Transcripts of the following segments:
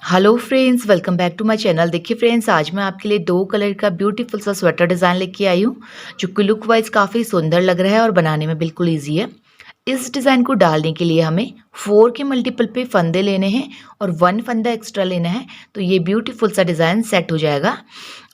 Hello friends, welcome back to my channel. देखिए friends, आज मैं आपके लिए दो कलर का ब्यूटीफुल सा स्वेटर डिज़ाइन लेके आई हूँ, जो कि लुक वाइज काफ़ी सुंदर लग रहा है और बनाने में बिल्कुल ईजी है। इस डिज़ाइन को डालने के लिए हमें 4 के मल्टीपल पे फंदे लेने हैं और 1 फंदा एक्स्ट्रा लेना है, तो ये ब्यूटीफुल सा डिज़ाइन सेट हो जाएगा।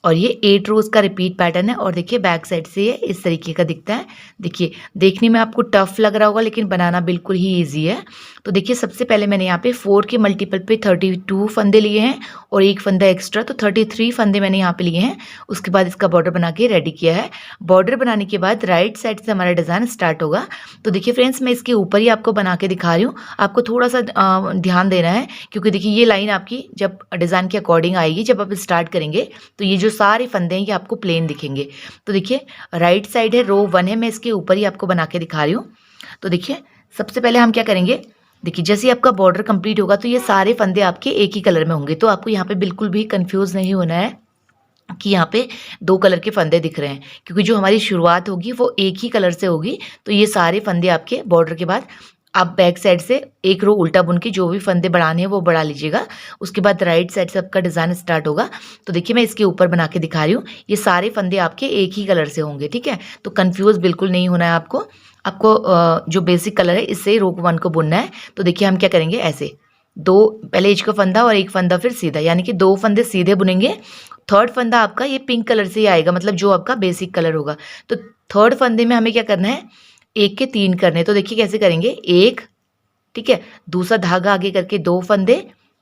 और ये 8 रोज़ का रिपीट पैटर्न है और देखिए बैक साइड से ये इस तरीके का दिखता है। देखिए देखने में आपको टफ लग रहा होगा, लेकिन बनाना बिल्कुल ही ईजी है। तो देखिए सबसे पहले मैंने यहाँ पे 4 के मल्टीपल पे 32 फंदे लिए हैं और एक फंदा एक्स्ट्रा, तो 33 फंदे मैंने यहाँ पे लिए हैं। उसके बाद इसका बॉर्डर बना के रेडी किया है। बॉर्डर बनाने के बाद राइट साइड से हमारा डिज़ाइन स्टार्ट होगा। तो देखिए फ्रेंड्स, मैं इसके ऊपर ही आपको बना के दिखा रही हूँ। आपको थोड़ा सा ध्यान देना है, क्योंकि देखिए ये लाइन आपकी जब डिज़ाइन के अकॉर्डिंग आएगी, जब आप स्टार्ट करेंगे तो ये जो सारे फंदे हैं ये आपको प्लेन दिखेंगे। तो देखिए राइट साइड है, रो 1 है, मैं इसके ऊपर ही आपको बना के दिखा रही हूँ। तो देखिए सबसे पहले हम क्या करेंगे, देखिए जैसे ही आपका बॉर्डर कंप्लीट होगा तो ये सारे फंदे आपके एक ही कलर में होंगे। तो आपको यहाँ पे बिल्कुल भी कंफ्यूज नहीं होना है कि यहाँ पे 2 कलर के फंदे दिख रहे हैं, क्योंकि जो हमारी शुरुआत होगी वो एक ही कलर से होगी। तो ये सारे फंदे आपके बॉर्डर के बाद आप बैक साइड से एक रो उल्टा बुन के जो भी फंदे बढ़ाने हैं वो बढ़ा लीजिएगा। उसके बाद राइट साइड से आपका डिज़ाइन स्टार्ट होगा। तो देखिए मैं इसके ऊपर बना के दिखा रही हूँ, ये सारे फंदे आपके एक ही कलर से होंगे, ठीक है। तो कन्फ्यूज़ बिल्कुल नहीं होना है आपको। जो बेसिक कलर है इससे रो 1 को बुनना है। तो देखिए हम क्या करेंगे, ऐसे 2 पहले एज का फंदा और एक फंदा फिर सीधा, यानी कि 2 फंदे सीधे बुनेंगे। थर्ड फंदा आपका ये पिंक कलर से ही आएगा, मतलब जो आपका बेसिक कलर होगा। तो थर्ड फंदे में हमें क्या करना है, 1 के 3 करने हैं। तो देखिए कैसे करेंगे, 1, ठीक है, दूसरा धागा आगे करके 2 फंदे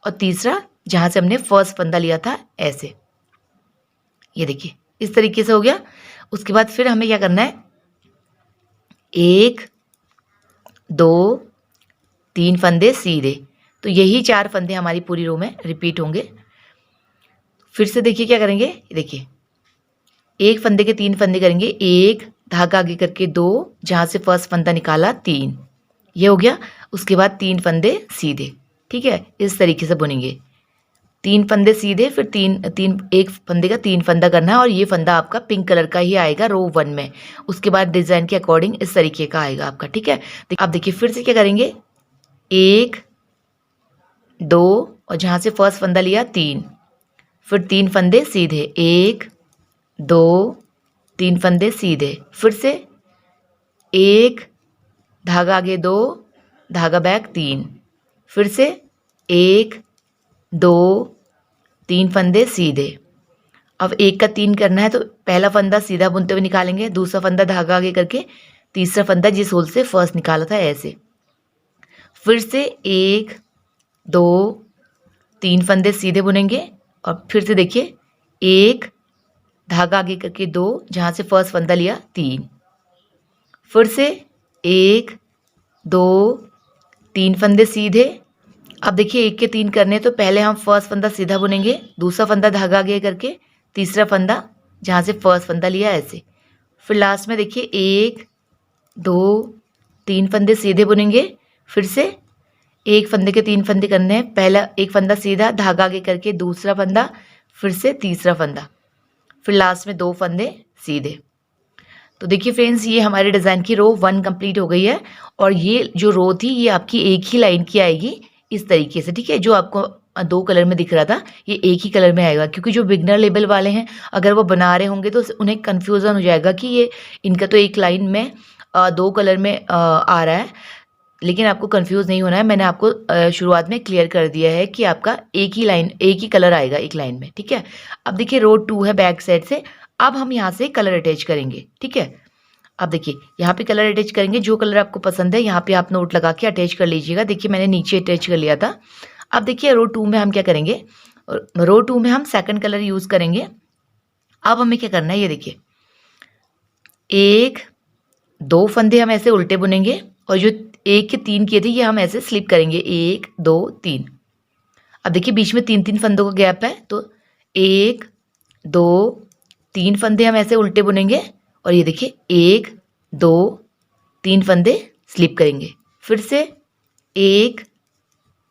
और तीसरा जहाँ से हमने फर्स्ट फंदा लिया था ऐसे, ये देखिए इस तरीके से हो गया। उसके बाद फिर हमें क्या करना है, 1 2 3 फंदे सीधे। तो यही 4 फंदे हमारी पूरी रो में रिपीट होंगे। फिर से देखिए क्या करेंगे, देखिए एक फंदे के 3 फंदे करेंगे, 1 धागा आगे करके 2, जहाँ से फर्स्ट फंदा निकाला 3, ये हो गया। उसके बाद 3 फंदे सीधे, ठीक है, इस तरीके से बुनेंगे। 3 फंदे सीधे, फिर 3 एक फंदे का 3 फंदा करना है और ये फंदा आपका पिंक कलर का ही आएगा रो 1 में। उसके बाद डिज़ाइन के अकॉर्डिंग इस तरीके का आएगा आपका, ठीक है। अब देखिए फिर से क्या करेंगे, 1 2 और जहाँ से फर्स्ट फंदा लिया 3, फिर 3 फंदे सीधे, 1 2 3 फंदे सीधे, फिर से 1 धागा आगे 2 धागा बैक 3, फिर से 1 2 3 फंदे सीधे। अब 1 का 3 करना है, तो पहला फंदा सीधा बुनते हुए निकालेंगे, दूसरा फंदा धागा आगे करके, तीसरा फंदा जिस होल से फर्स्ट निकाला था ऐसे, फिर से 1 2 3 फंदे सीधे बुनेंगे और फिर से देखिए 1 धागा आगे करके 2, जहाँ से फर्स्ट फंदा लिया 3, फिर से 1 2 3 फंदे सीधे। अब देखिए 1 के 3 करने, तो पहले हम फर्स्ट फंदा सीधा बुनेंगे, दूसरा फंदा धागा आगे करके, तीसरा फंदा जहाँ से फर्स्ट फंदा लिया ऐसे, फिर लास्ट में देखिए 1 2 3 फंदे सीधे बुनेंगे। फिर से एक फंदे के 3 फंदे करने हैं, पहला एक फंदा सीधा धागा आगे करके, दूसरा फंदा, फिर से तीसरा फंदा, फिर लास्ट में 2 फंदे सीधे। तो देखिए फ्रेंड्स, ये हमारे डिज़ाइन की रो 1 कंप्लीट हो गई है और ये जो रो थी ये आपकी एक ही लाइन की आएगी इस तरीके से, ठीक है। जो आपको 2 कलर में दिख रहा था ये एक ही कलर में आएगा, क्योंकि जो बिगनर लेवल वाले हैं अगर वो बना रहे होंगे तो उन्हें कन्फ्यूज़न हो जाएगा कि ये इनका तो एक लाइन में 2 कलर में आ रहा है। लेकिन आपको कंफ्यूज नहीं होना है, मैंने आपको शुरुआत में क्लियर कर दिया है कि आपका एक ही लाइन, एक ही कलर आएगा एक लाइन में, ठीक है। अब देखिए रो 2 है बैक साइड से, अब हम यहाँ से कलर अटैच करेंगे, ठीक है। अब देखिए यहाँ पे कलर अटैच करेंगे, जो कलर आपको पसंद है यहाँ पे आप नोट लगा के अटैच कर लीजिएगा। देखिए मैंने नीचे अटैच कर लिया था। अब देखिए रो 2 में हम क्या करेंगे, रो 2 में हम सेकंड कलर यूज़ करेंगे। अब हमें क्या करना है, ये देखिए 1 2 फंदे हम ऐसे उल्टे बुनेंगे और जो 1 के 3 किए थे ये हम ऐसे स्लिप करेंगे, 1 2 3। अब देखिए बीच में 3 3 फंदों का गैप है, तो 1 2 3 फंदे हम ऐसे उल्टे बुनेंगे और ये देखिए 1 2 3 फंदे स्लिप करेंगे, फिर से 1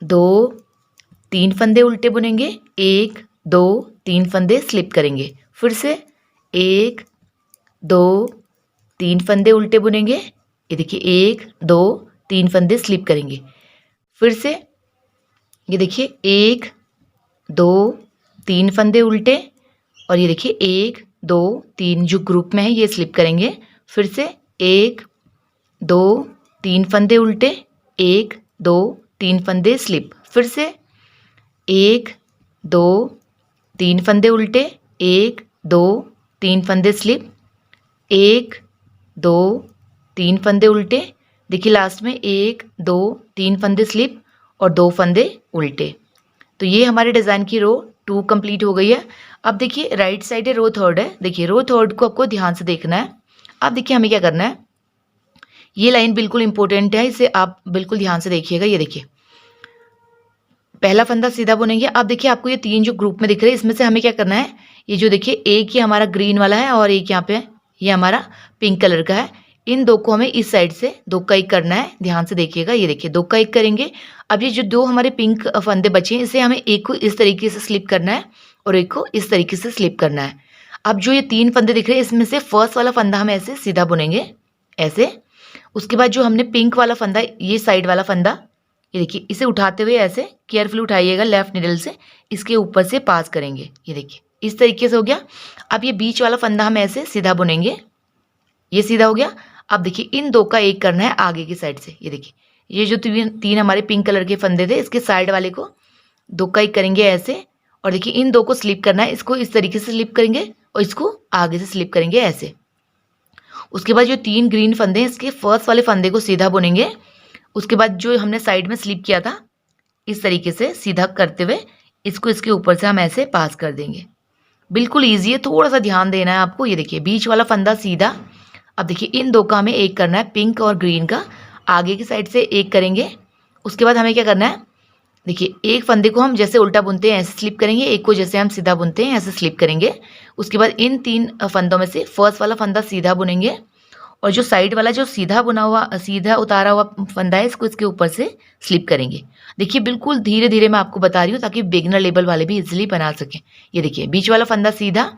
2 3 फंदे उल्टे बुनेंगे, 1 2 3 फंदे स्लिप करेंगे, फिर से 1 2 3 फंदे उल्टे बुनेंगे, ये देखिए 1 2 3 फंदे स्लिप करेंगे, फिर से ये देखिए 1 2 3 फंदे उल्टे और ये देखिए 1 2 3 जो ग्रुप में है ये स्लिप करेंगे। फिर से 1 2 3 फंदे उल्टे, 1 2 3 फंदे स्लिप। फिर से 1 2 3 फंदे उल्टे, 1 2 3 फंदे स्लिप, 1 2 3 फंदे उल्टे। देखिए लास्ट में 1 2 3 फंदे स्लिप और 2 फंदे उल्टे। तो ये हमारे डिज़ाइन की रो 2 कंप्लीट हो गई है। अब देखिए राइट साइड है, रो थर्ड है। देखिए रो थर्ड को आपको ध्यान से देखना है। अब देखिए हमें क्या करना है, ये लाइन बिल्कुल इंपॉर्टेंट है, इसे आप बिल्कुल ध्यान से देखिएगा। ये देखिए पहला फंदा सीधा बुनेंगे। अब देखिए आपको ये 3 जो ग्रुप में दिख रहे हैं इसमें से हमें क्या करना है, ये जो देखिए एक ये हमारा ग्रीन वाला है और एक यहाँ पे ये हमारा पिंक कलर का है। इन दो को हमें इस साइड से दो का एक करना है, ध्यान से देखिएगा। ये देखिए दो का एक करेंगे। अब ये जो दो हमारे पिंक फंदे बचे हैं इसे हमें एक को इस तरीके से स्लिप करना है और एक को इस तरीके से स्लिप करना है। अब जो ये 3 फंदे दिख रहे हैं इसमें से फर्स्ट वाला फंदा हम ऐसे सीधा बुनेंगे ऐसे। उसके बाद जो हमने पिंक वाला फंदा, ये साइड वाला फंदा, ये देखिए इसे उठाते हुए ऐसे केयरफुली उठाइएगा लेफ्ट निडल से, इसके ऊपर से पास करेंगे। ये देखिए इस तरीके से हो गया। अब ये बीच वाला फंदा हम ऐसे सीधा बुनेंगे, ये सीधा हो गया। अब देखिए इन दो का एक करना है आगे की साइड से। ये देखिए ये जो तीन हमारे पिंक कलर के फंदे थे इसके साइड वाले को दो का एक करेंगे ऐसे। और देखिए इन दो को स्लिप करना है, इसको इस तरीके से स्लिप करेंगे और इसको आगे से स्लिप करेंगे ऐसे। उसके बाद जो 3 ग्रीन फंदे हैं इसके फर्स्ट वाले फंदे को सीधा बुनेंगे। उसके बाद जो हमने साइड में स्लिप किया था इस तरीके से सीधा करते हुए इसको इसके ऊपर से हम ऐसे पास कर देंगे। बिल्कुल ईजी है, थोड़ा सा ध्यान देना है आपको। ये देखिए बीच वाला फंदा सीधा। अब देखिए इन दो का हमें एक करना है, पिंक और ग्रीन का आगे की साइड से एक करेंगे। उसके बाद हमें क्या करना है, देखिए एक फंदे को हम जैसे उल्टा बुनते हैं ऐसे स्लिप करेंगे, एक को जैसे हम सीधा बुनते हैं ऐसे स्लिप करेंगे। उसके बाद इन 3 फंदों में से फर्स्ट वाला फंदा सीधा बुनेंगे और जो साइड वाला जो सीधा बुना हुआ सीधा उतारा हुआ फंदा है इसको इसके ऊपर से स्लिप करेंगे। देखिए बिल्कुल धीरे धीरे मैं आपको बता रही हूँ ताकि बिगिनर लेवल वाले भी इजीली बना सकें। ये देखिए बीच वाला फंदा सीधा।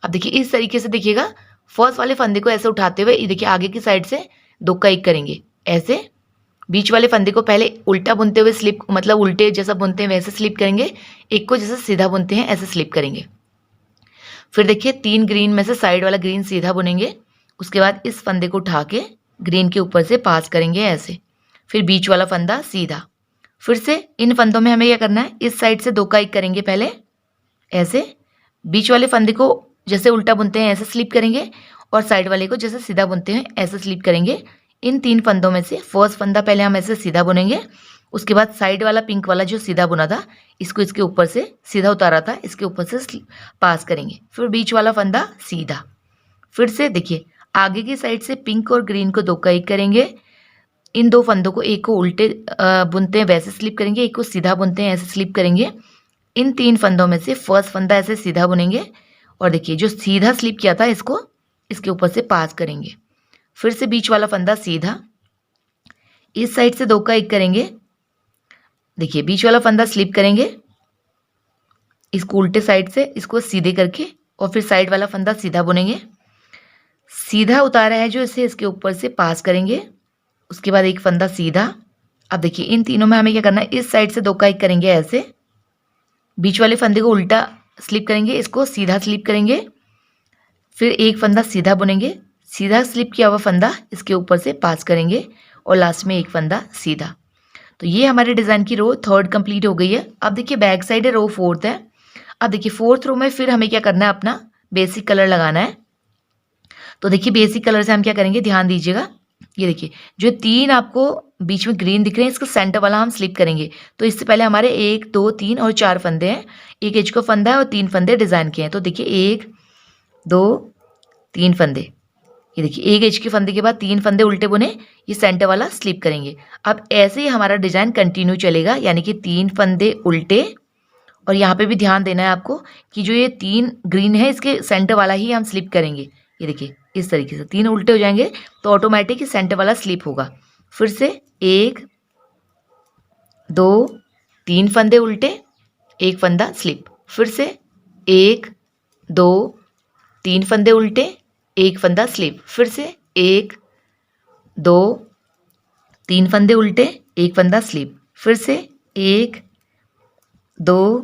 अब देखिए इस तरीके से देखिएगा, फर्स्ट वाले फंदे को ऐसे उठाते हुए ये देखिए आगे की साइड से दो का एक करेंगे ऐसे। बीच वाले फंदे को पहले उल्टा बुनते हुए स्लिप, मतलब उल्टे जैसा बुनते हैं वैसे स्लिप करेंगे, एक को जैसे सीधा बुनते हैं ऐसे स्लिप करेंगे। फिर देखिए 3 ग्रीन में से साइड वाला ग्रीन सीधा बुनेंगे। उसके बाद इस फंदे को उठा के ग्रीन के ऊपर से पास करेंगे ऐसे। फिर बीच वाला फंदा सीधा। फिर से इन फंदों में हमें क्या करना है, इस साइड से दो का एक करेंगे पहले ऐसे। बीच वाले फंदे को जैसे उल्टा बुनते हैं ऐसे स्लिप करेंगे और साइड वाले को जैसे सीधा बुनते हैं ऐसे स्लिप करेंगे। इन 3 फंदों में से फर्स्ट फंदा पहले हम ऐसे सीधा बुनेंगे। उसके बाद साइड वाला पिंक वाला जो सीधा बुना था इसको इसके ऊपर से सीधा उतारा था इसके ऊपर से पास करेंगे। फिर बीच वाला फंदा सीधा। फिर से देखिए आगे की साइड से पिंक और ग्रीन को दो का एक करेंगे। इन 2 फंदों को एक को उल्टे बुनते हैं वैसे स्लिप करेंगे, एक को सीधा बुनते हैं ऐसे स्लिप करेंगे। इन 3 फंदों में से फर्स्ट फंदा ऐसे सीधा बुनेंगे और देखिए जो सीधा स्लिप किया था इसको इसके ऊपर से पास करेंगे। फिर से बीच वाला फंदा सीधा, इस साइड से दो का एक करेंगे। देखिए बीच वाला फंदा स्लिप करेंगे, इसको उल्टे साइड से इसको सीधे करके और फिर साइड वाला फंदा सीधा बुनेंगे। सीधा उतारा है जो इसे इसके ऊपर से पास करेंगे। उसके बाद एक फंदा सीधा। अब देखिए इन तीनों में हमें क्या करना है, इस साइड से दो का एक करेंगे ऐसे। बीच वाले फंदे को उल्टा स्लिप करेंगे, इसको सीधा स्लिप करेंगे। फिर एक फंदा सीधा बुनेंगे, सीधा स्लिप किया हुआ फंदा इसके ऊपर से पास करेंगे और लास्ट में एक फंदा सीधा। तो ये हमारे डिज़ाइन की रो थर्ड कंप्लीट हो गई है। अब देखिए बैक साइड है, रो फोर्थ है। अब देखिए फोर्थ रो में फिर हमें क्या करना है, अपना बेसिक कलर लगाना है। तो देखिए बेसिक कलर से हम क्या करेंगे, ध्यान दीजिएगा। ये देखिए जो 3 आपको बीच में ग्रीन दिख रहे हैं इसका सेंटर वाला हम स्लिप करेंगे। तो इससे पहले हमारे 1 2 3 और 4 फंदे हैं, एक एज का फंदा है और 3 फंदे डिज़ाइन के हैं। तो देखिए 1 2 3 फंदे। ये देखिए एक एज के फंदे के बाद 3 फंदे उल्टे बुने, ये सेंटर वाला स्लिप करेंगे। अब ऐसे ही हमारा डिज़ाइन कंटिन्यू चलेगा, यानी कि 3 फंदे उल्टे। और यहाँ पे भी ध्यान देना है आपको कि जो ये 3 ग्रीन है इसके सेंटर वाला ही हम स्लिप करेंगे। ये देखिए इस तरीके से 3 उल्टे हो जाएंगे तो ऑटोमेटिक सेंटर वाला स्लिप होगा। फिर से 1 2 3 फंदे उल्टे, एक फंदा स्लिप। फिर से 1 2 3 फंदे उल्टे, एक फंदा स्लिप। फिर से 1 2 3 फंदे उल्टे, एक फंदा स्लिप। फिर से 1 2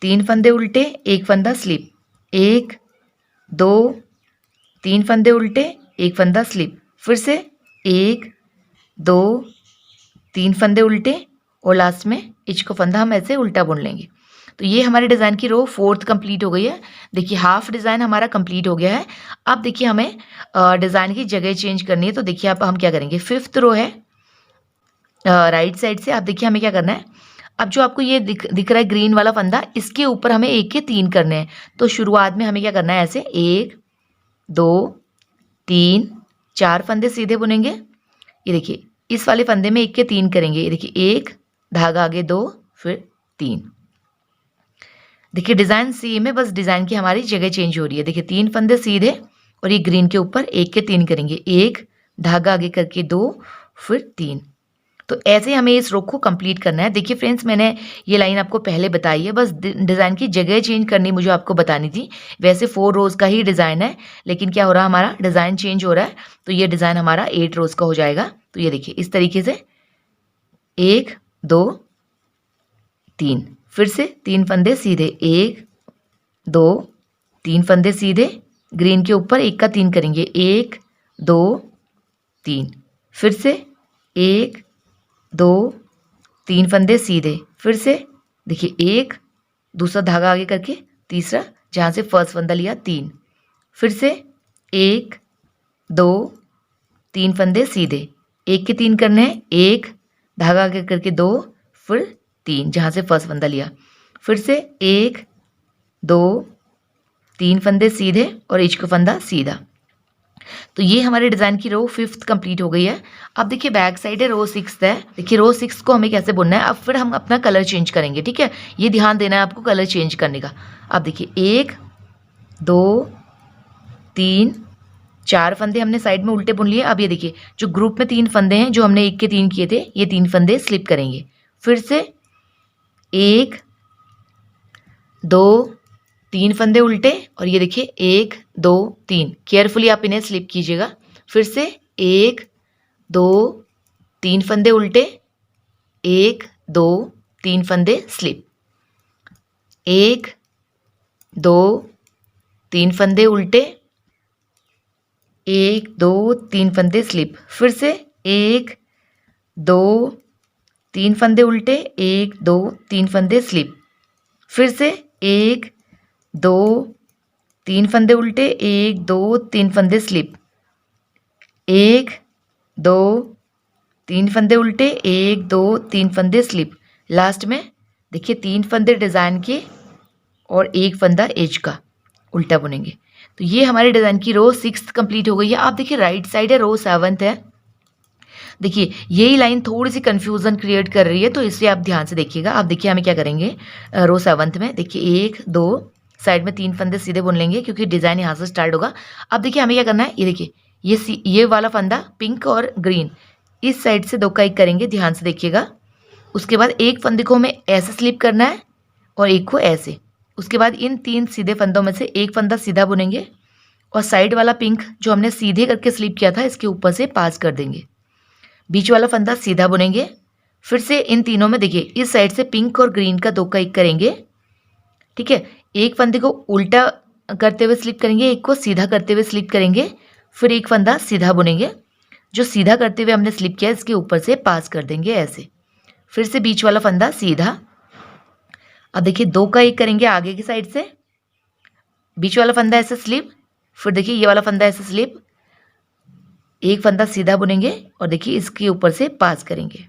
3 फंदे उल्टे, एक फंदा स्लिप, 1 2 3 फंदे उल्टे, एक फंदा स्लिप, फिर से 1 2 3 फंदे उल्टे और लास्ट में इच को फंदा हम ऐसे उल्टा बुन लेंगे। तो ये हमारे डिज़ाइन की रो 4th कंप्लीट हो गई है। देखिए हाफ डिज़ाइन हमारा कंप्लीट हो गया है। अब देखिए हमें डिज़ाइन की जगह चेंज करनी है। तो देखिए अब हम क्या करेंगे, 5th रो है राइट साइड से। अब देखिए हमें क्या करना है, अब जो आपको ये दिख रहा है ग्रीन वाला फंदा, इसके ऊपर हमें 1 के 3 करने हैं। तो शुरुआत में हमें क्या करना है, ऐसे 1 2 3 4 फंदे सीधे बुनेंगे। ये देखिए इस वाले फंदे में 1 के 3 करेंगे। ये देखिए 1 धागा आगे 2 फिर 3। देखिए डिज़ाइन सेम है, बस डिज़ाइन की हमारी जगह चेंज हो रही है। देखिए 3 फंदे सीधे और ये ग्रीन के ऊपर 1 के 3 करेंगे। 1 धागा आगे करके 2 फिर 3। तो ऐसे हमें इस रो को कंप्लीट करना है। देखिए फ्रेंड्स मैंने ये लाइन आपको पहले बताई है, बस डिज़ाइन की जगह चेंज करनी मुझे आपको बतानी थी। वैसे 4 रोज़ का ही डिज़ाइन है, लेकिन क्या हो रहा है, हमारा डिज़ाइन चेंज हो रहा है। तो ये डिज़ाइन हमारा 8 रोज़ का हो जाएगा। तो ये देखिए इस तरीके से 1 2 3, फिर से 3 फंदे सीधे, 1 2 3 फंदे सीधे, ग्रीन के ऊपर 1 का 3 करेंगे। 1 2 3, फिर से 1 2 3 फंदे सीधे, फिर से देखिए 1 दूसरा धागा आगे करके तीसरा, जहाँ से फर्स्ट फंदा लिया 3, फिर से 1 2 3 फंदे सीधे, 1 के 3 करने हैं। 1 धागा आगे करके 2 फिर 3, जहाँ से फर्स्ट फंदा लिया, फिर से 1 2 3 फंदे सीधे और इच का फंदा सीधा। तो ये हमारे डिज़ाइन की रो 5th कंप्लीट हो गई है। अब देखिए बैक साइड है, रो 6th है। देखिए रो 6 को हमें कैसे बुनना है। अब फिर हम अपना कलर चेंज करेंगे, ठीक है, ये ध्यान देना है आपको कलर चेंज करने का। अब देखिए 1 2 3 4 फंदे हमने साइड में उल्टे बुन लिए। अब ये देखिए जो ग्रुप में 3 फंदे हैं, जो हमने 1 के 3 किए थे, ये 3 फंदे स्लिप करेंगे। फिर से 1 2 3 फंदे उल्टे और ये देखिए 1 2 3, केयरफुली आप इन्हें स्लिप कीजिएगा। फिर से 1 2 3 फंदे उल्टे, 1 2 3 फंदे स्लिप, 1 2 3 फंदे उल्टे, 1 2 3 फंदे स्लिप, फिर से 1 2 3 फंदे उल्टे, 1 2 3 फंदे स्लिप, फिर से 1 2 3 फंदे उल्टे, 1 2 3 फंदे स्लिप, 1 2 3 फंदे उल्टे, 1 2 3 फंदे स्लिप। लास्ट में देखिए 3 फंदे डिज़ाइन के और 1 फंदा एज का उल्टा बुनेंगे। तो ये हमारे डिज़ाइन की रो 6th कंप्लीट हो गई है। आप देखिए राइट साइड है, रो 7th है। देखिए यही लाइन थोड़ी सी कन्फ्यूज़न क्रिएट कर रही है, तो इसे आप ध्यान से देखिएगा। आप देखिए हमें क्या करेंगे, रो 7th में देखिए 1 2 साइड में 3 फंदे सीधे बुन लेंगे, क्योंकि डिज़ाइन यहाँ से स्टार्ट होगा। अब देखिए हमें क्या करना है, ये देखिए ये वाला फंदा पिंक और ग्रीन इस साइड से 2 का 1 करेंगे, ध्यान से देखिएगा। उसके बाद एक फंदे को हमें ऐसे स्लिप करना है और एक को ऐसे। उसके बाद इन 3 सीधे फंदों में से एक फंदा सीधा बुनेंगे और साइड वाला पिंक जो हमने सीधे करके स्लिप किया था, इसके ऊपर से पास कर देंगे। बीच वाला फंदा सीधा बुनेंगे। फिर से इन तीनों में देखिए इस साइड से पिंक और ग्रीन का 2 का 1 करेंगे, ठीक है। एक फंदे को उल्टा करते हुए स्लिप करेंगे, एक को सीधा करते हुए स्लिप करेंगे, फिर एक फंदा सीधा बुनेंगे। जो सीधा करते हुए हमने स्लिप किया इसके ऊपर से पास कर देंगे ऐसे। फिर से बीच वाला फंदा सीधा। अब देखिए 2 का 1 करेंगे आगे की साइड से, बीच वाला फंदा ऐसे स्लिप, फिर देखिए ये वाला फंदा ऐसे स्लिप, एक फंदा सीधा बुनेंगे और देखिए इसके ऊपर से पास करेंगे।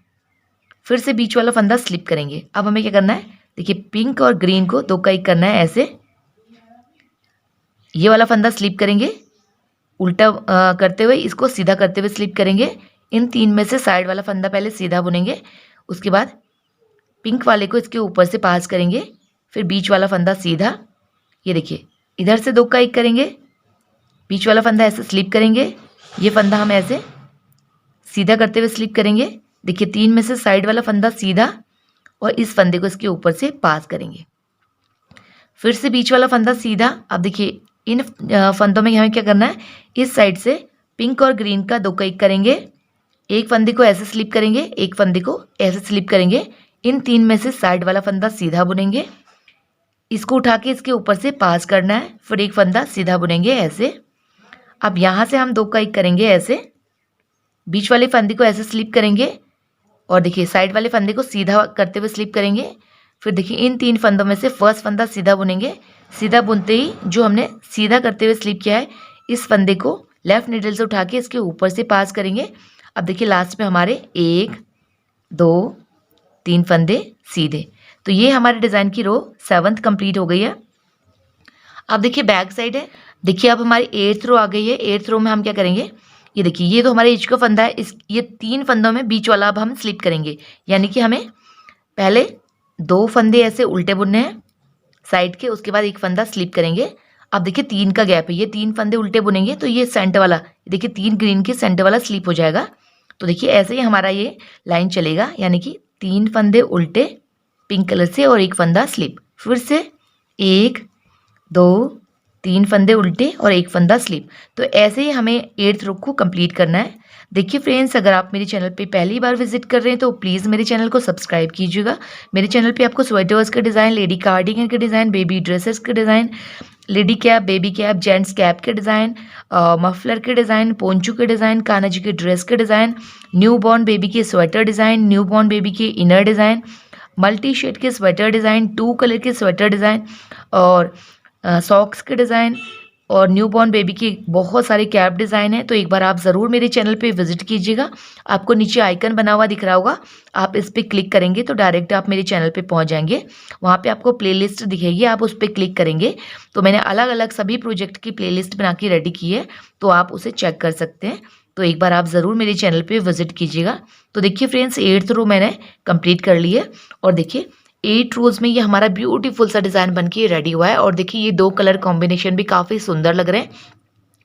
फिर से बीच वाला फंदा स्लिप करेंगे। अब हमें क्या करना है, देखिए पिंक और ग्रीन को 2 का 1 करना है ऐसे। ये वाला फंदा स्लिप करेंगे, उल्टा करते हुए इसको सीधा करते हुए स्लिप करेंगे। इन 3 में से साइड वाला फंदा पहले सीधा बुनेंगे, उसके बाद पिंक वाले को इसके ऊपर से पास करेंगे, फिर बीच वाला फंदा सीधा। ये देखिए इधर से 2 का 1 करेंगे, बीच वाला फंदा ऐसे स्लिप करेंगे, ये फंदा हम ऐसे सीधा करते हुए स्लिप करेंगे। देखिए 3 में से साइड वाला फंदा सीधा और इस फंदे को इसके ऊपर से पास करेंगे। फिर से बीच वाला फंदा सीधा। अब देखिए इन फंदों में हमें क्या करना है, इस साइड से पिंक और ग्रीन का 2 का 1 करेंगे, एक फंदे को ऐसे स्लिप करेंगे, एक फंदे को ऐसे स्लिप करेंगे। इन 3 में से साइड वाला फंदा सीधा बुनेंगे, इसको उठा के इसके ऊपर से पास करना है, फिर एक फंदा सीधा बुनेंगे ऐसे। अब यहाँ से हम 2 का 1 करेंगे ऐसे, बीच वाले फंदे को ऐसे स्लिप करेंगे और देखिए साइड वाले फंदे को सीधा करते हुए स्लिप करेंगे। फिर देखिए इन 3 फंदों में से फर्स्ट फंदा सीधा बुनेंगे। सीधा बुनते ही जो हमने सीधा करते हुए स्लिप किया है, इस फंदे को लेफ्ट नीडल से उठा के इसके ऊपर से पास करेंगे। अब देखिए लास्ट में हमारे 1 2 3 फंदे सीधे। तो ये हमारे डिज़ाइन की रो 7th कंप्लीट हो गई है। अब देखिए बैक साइड है। देखिए अब हमारी 8th रो आ गई है। 8th रो में हम क्या करेंगे, ये देखिए ये तो हमारे एज का फंदा है, इस ये 3 फंदों में बीच वाला अब हम स्लिप करेंगे। यानी कि हमें पहले 2 फंदे ऐसे उल्टे बुनने हैं साइड के, उसके बाद एक फंदा स्लिप करेंगे। अब देखिए 3 का गैप है, ये 3 फंदे उल्टे बुनेंगे तो ये सेंटर वाला, देखिए 3 ग्रीन के सेंटर वाला स्लिप हो जाएगा। तो देखिए ऐसे ही हमारा ये लाइन चलेगा, यानी कि 3 फंदे उल्टे पिंक कलर से और एक फंदा स्लिप। फिर से 1 2 3 फंदे उल्टे और एक फंदा स्लिप। तो ऐसे ही हमें 8th रो को कंप्लीट करना है। देखिए फ्रेंड्स, अगर आप मेरे चैनल पे पहली बार विजिट कर रहे हैं तो प्लीज़ मेरे चैनल को सब्सक्राइब कीजिएगा। मेरे चैनल पे आपको स्वेटर्स के डिज़ाइन, लेडी कार्डिगन के डिज़ाइन, बेबी ड्रेसेस के design, lady cap, baby cap, gents cap के डिज़ाइन, मफलर के डिज़ाइन, पोंचू के डिज़ाइन, कान्हा जी के ड्रेस के डिज़ाइन, न्यू बॉर्न बेबी के sweater design, new born baby के इनर डिज़ाइन, मल्टी शेड के स्वेटर डिज़ाइन, 2 कलर के स्वेटर डिज़ाइन और सॉक्स के डिज़ाइन और न्यूबॉर्न बेबी के बहुत सारे कैप डिज़ाइन है। तो एक बार आप ज़रूर मेरे चैनल पे विजिट कीजिएगा। आपको नीचे आइकन बना हुआ दिख रहा होगा, आप इस पर क्लिक करेंगे तो डायरेक्ट आप मेरे चैनल पे पहुंच जाएंगे। वहाँ पे आपको प्लेलिस्ट दिखेगी, आप उस पर क्लिक करेंगे तो मैंने अलग अलग सभी प्रोजेक्ट की प्लेलिस्ट बना के रेडी की है, तो आप उसे चेक कर सकते हैं। तो एक बार आप ज़रूर मेरे चैनल पर विजिट कीजिएगा। तो देखिए फ्रेंड्स, 8th रो मैंने कंप्लीट कर ली है और देखिए 8 रोज़ में ये हमारा ब्यूटीफुल सा डिज़ाइन बन के रेडी हुआ है। और देखिए ये 2 कलर कॉम्बिनेशन भी काफ़ी सुंदर लग रहे हैं।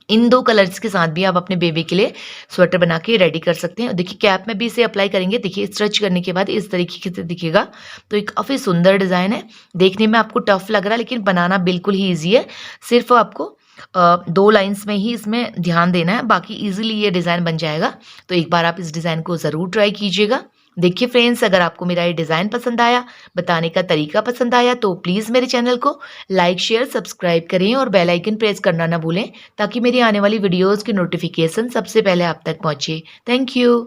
इन 2 कलर्स के साथ भी आप अपने बेबी के लिए स्वेटर बना के रेडी कर सकते हैं। देखिए कैप में भी इसे अप्लाई करेंगे, देखिए स्ट्रेच करने के बाद इस तरीके से दिखेगा। तो एक काफ़ी सुंदर डिज़ाइन है, देखने में आपको टफ लग रहा है लेकिन बनाना बिल्कुल ही ईजी है। सिर्फ आपको 2 लाइन्स में ही इसमें ध्यान देना है, बाकी ईजिली ये डिज़ाइन बन जाएगा। तो एक बार आप इस डिज़ाइन को ज़रूर ट्राई कीजिएगा। देखिए फ्रेंड्स, अगर आपको मेरा ये डिज़ाइन पसंद आया, बताने का तरीका पसंद आया तो प्लीज़ मेरे चैनल को लाइक, शेयर, सब्सक्राइब करें और बेल आइकन प्रेस करना ना भूलें ताकि मेरी आने वाली वीडियोज़ की नोटिफिकेशन सबसे पहले आप तक पहुँचे। Thank you.